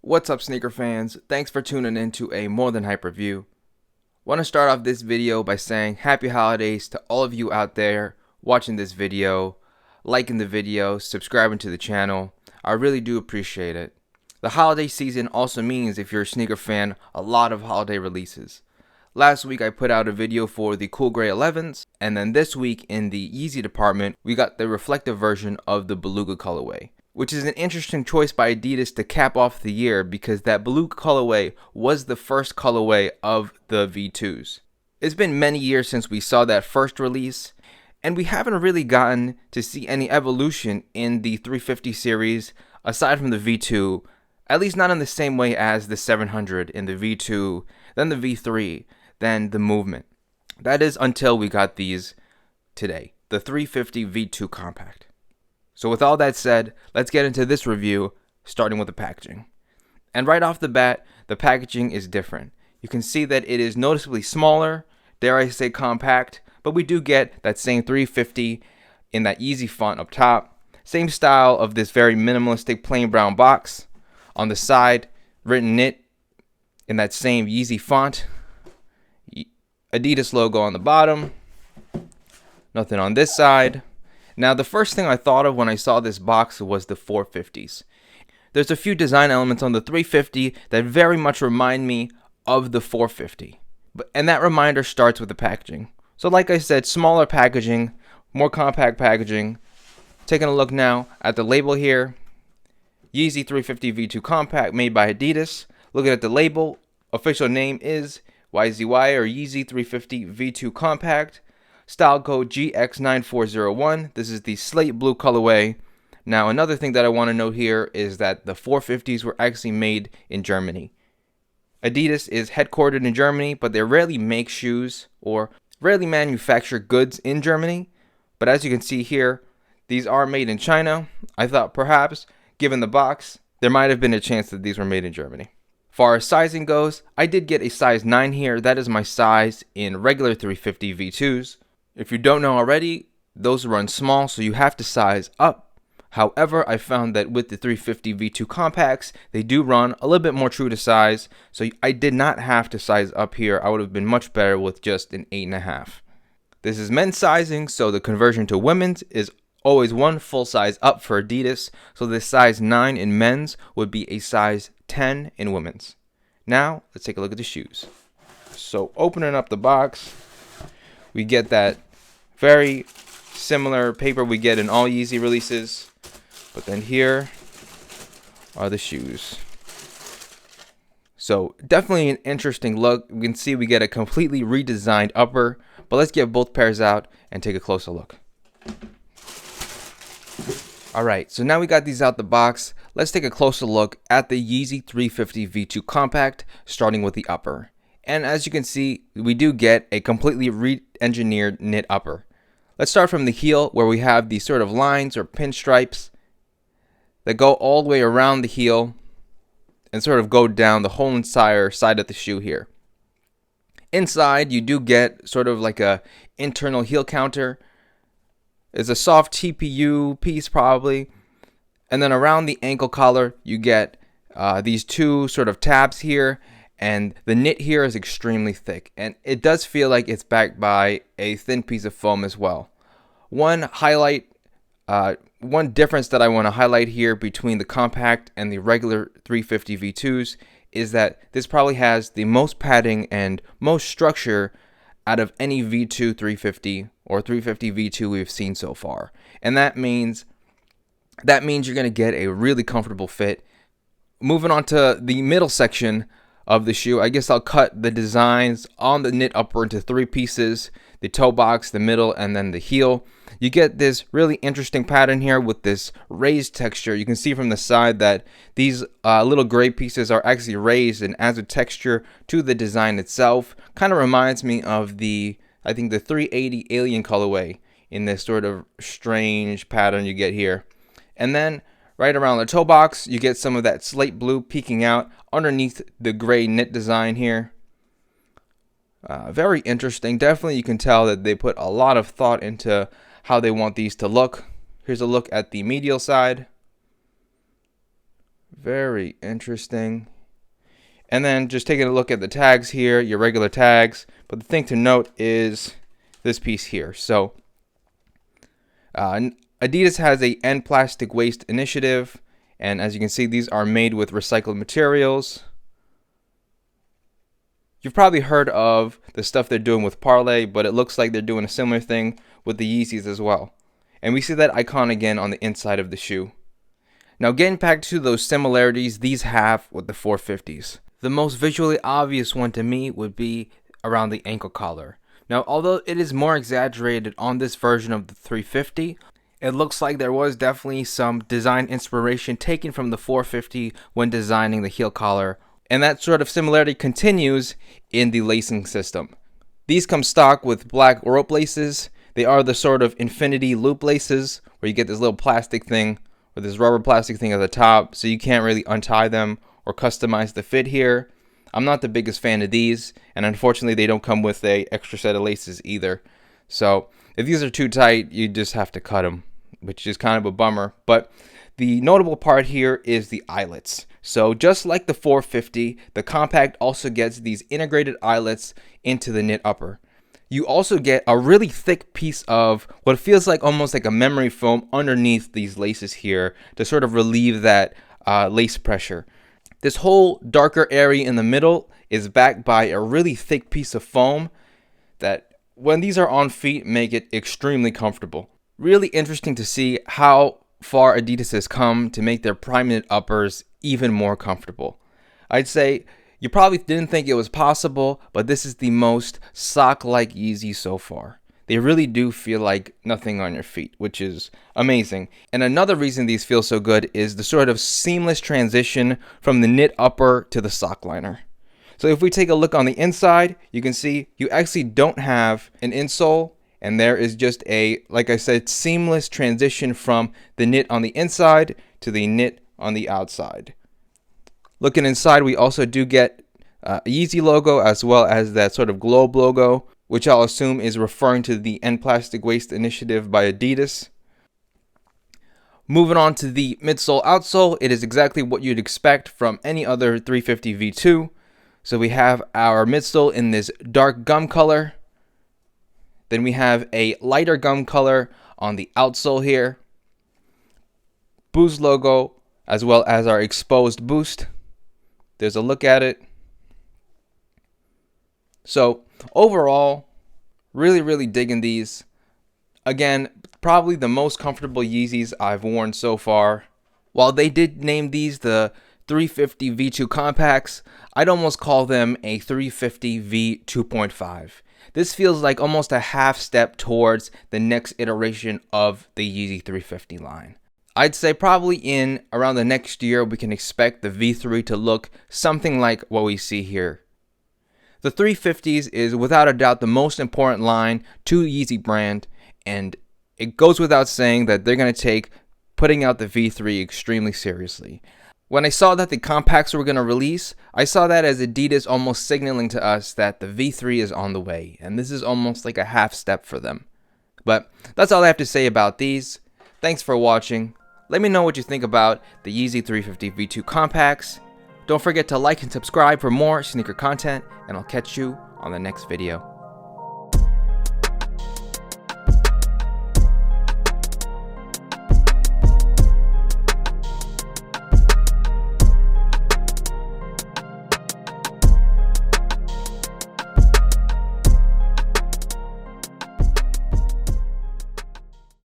What's up, sneaker fans? Thanks for tuning in to a More Than Hype review. Want to start off this video by saying happy holidays to all of you out there watching this video, liking the video, subscribing to the channel. I really do appreciate it. The holiday season also means, if you're a sneaker fan, a lot of holiday releases. Last week I put out a video for the Cool Grey 11s, and then this week in the Yeezy department we got the reflective version of the Beluga colorway, which is an interesting choice by Adidas to cap off the year because that Beluga colorway was the first colorway of the V2s. It's been many years since we saw that first release, and we haven't really gotten to see any evolution in the 350 series aside from the V2, at least not in the same way as the 700 in the V2, then the V3, then the movement. That is until we got these today, the 350 V2 compact. So with all that said, let's get into this review, starting with the packaging. And right off the bat, the packaging is different. You can see that it is noticeably smaller, dare I say compact, but we do get that same 350 in that Yeezy font up top. Same style of this very minimalistic plain brown box. On the side, written knit in that same Yeezy font. Adidas logo on the bottom. Nothing on this side. Now, the first thing I thought of when I saw this box was the 450s. There's a few design elements on the 350 that very much remind me of the 450. And that reminder starts with the packaging. So like I said, smaller packaging, more compact packaging. Taking a look now at the label here. Yeezy 350 V2 Compact made by Adidas. Looking at the label, official name is YZY or Yeezy 350 V2 Compact. Style code GX9401. This is the slate blue colorway. Now, another thing that I want to note here is that the 450s were actually made in Germany. Adidas is headquartered in Germany, but they rarely make shoes or rarely manufacture goods in Germany. But as you can see here, these are made in China. I thought perhaps, given the box, there might have been a chance that these were made in Germany. Far as sizing goes, I did get a size 9 here. That is my size in regular 350 V2s. If you don't know already, those run small, so you have to size up. However, I found that with the 350 V2 compacts, they do run a little bit more true to size, so I did not have to size up here. I would have been much better with just an 8.5. This is men's sizing, so the conversion to women's is always one full size up for Adidas, so this size 9 in men's would be a size 10 in women's. Now, let's take a look at the shoes. So opening up the box, we get that very similar paper we get in all Yeezy releases, but then here are the shoes. So definitely an interesting look. We can see we get a completely redesigned upper, but let's get both pairs out and take a closer look. Alright, so now we got these out the box. Let's take a closer look at the Yeezy 350 V2 Compact, starting with the upper. And as you can see, we do get a completely re-engineered knit upper. Let's start from the heel, where we have these sort of lines or pinstripes that go all the way around the heel and sort of go down the whole entire side of the shoe here. Inside, you do get sort of like a internal heel counter. It's a soft TPU piece probably. And then around the ankle collar, you get these two sort of tabs here. And the knit here is extremely thick, and it does feel like it's backed by a thin piece of foam as well. One difference that I want to highlight here between the compact and the regular 350 V2s is that this probably has the most padding and most structure out of any V2 350 or 350 V2 we've seen so far. And that means you're going to get a really comfortable fit. Moving on to the middle section of the shoe, I guess I'll cut the designs on the knit upper into 3 pieces: the toe box, the middle, and then the heel. You get this really interesting pattern here with this raised texture. You can see from the side that these little gray pieces are actually raised and adds a texture to the design itself. Kind of reminds me of the 380 Alien colorway in this sort of strange pattern you get here. And then right around the toe box, you get some of that slate blue peeking out underneath the gray knit design here. Very interesting. Definitely you can tell that they put a lot of thought into how they want these to look. Here's a look at the medial side. Very interesting. And then just taking a look at the tags here, your regular tags. But the thing to note is this piece here. So Adidas has a End Plastic Waste initiative. And as you can see, these are made with recycled materials. You've probably heard of the stuff they're doing with Parlay, but it looks like they're doing a similar thing with the Yeezys as well. And we see that icon again on the inside of the shoe. Now getting back to those similarities these have with the 450s. The most visually obvious one to me would be around the ankle collar. Now although it is more exaggerated on this version of the 350, it looks like there was definitely some design inspiration taken from the 450 when designing the heel collar. And that sort of similarity continues in the lacing system. These come stock with black rope laces. They are the sort of infinity loop laces where you get this little plastic thing or this rubber plastic thing at the top, so you can't really untie them or customize the fit here. I'm not the biggest fan of these, and unfortunately they don't come with a extra set of laces either. So if these are too tight, you just have to cut them, which is kind of a bummer. But the notable part here is the eyelets. So just like the 450, the compact also gets these integrated eyelets into the knit upper. You also get a really thick piece of what feels like almost like a memory foam underneath these laces here to sort of relieve that lace pressure. This whole darker area in the middle is backed by a really thick piece of foam that when these are on feet make it extremely comfortable. Really interesting to see how far Adidas has come to make their prime knit uppers even more comfortable. I'd say you probably didn't think it was possible, but this is the most sock-like Yeezy so far. They really do feel like nothing on your feet, which is amazing. And another reason these feel so good is the sort of seamless transition from the knit upper to the sock liner. So if we take a look on the inside, you can see you actually don't have an insole, and there is just a, like I said, seamless transition from the knit on the inside to the knit on the outside. Looking inside, we also do get a Yeezy logo as well as that sort of globe logo, which I'll assume is referring to the End Plastic Waste initiative by Adidas. Moving on to the midsole outsole, it is exactly what you'd expect from any other 350 V2. So we have our midsole in this dark gum color. Then we have a lighter gum color on the outsole here. Boost logo as well as our exposed boost. There's a look at it. So overall, really digging these. Again, probably the most comfortable Yeezys I've worn so far. While they did name these the 350 V2 compacts, I'd almost call them a 350 V2.5. This feels like almost a half step towards the next iteration of the Yeezy 350 line. I'd say probably in around the next year we can expect the V3 to look something like what we see here. The 350s is without a doubt the most important line to Yeezy brand, and it goes without saying that they're going to take putting out the V3 extremely seriously. When I saw that the compacts were going to release, I saw that as Adidas almost signaling to us that the V3 is on the way, and this is almost like a half step for them. But that's all I have to say about these. Thanks for watching. Let me know what you think about the Yeezy 350 V2 compacts. Don't forget to like and subscribe for more sneaker content, and I'll catch you on the next video.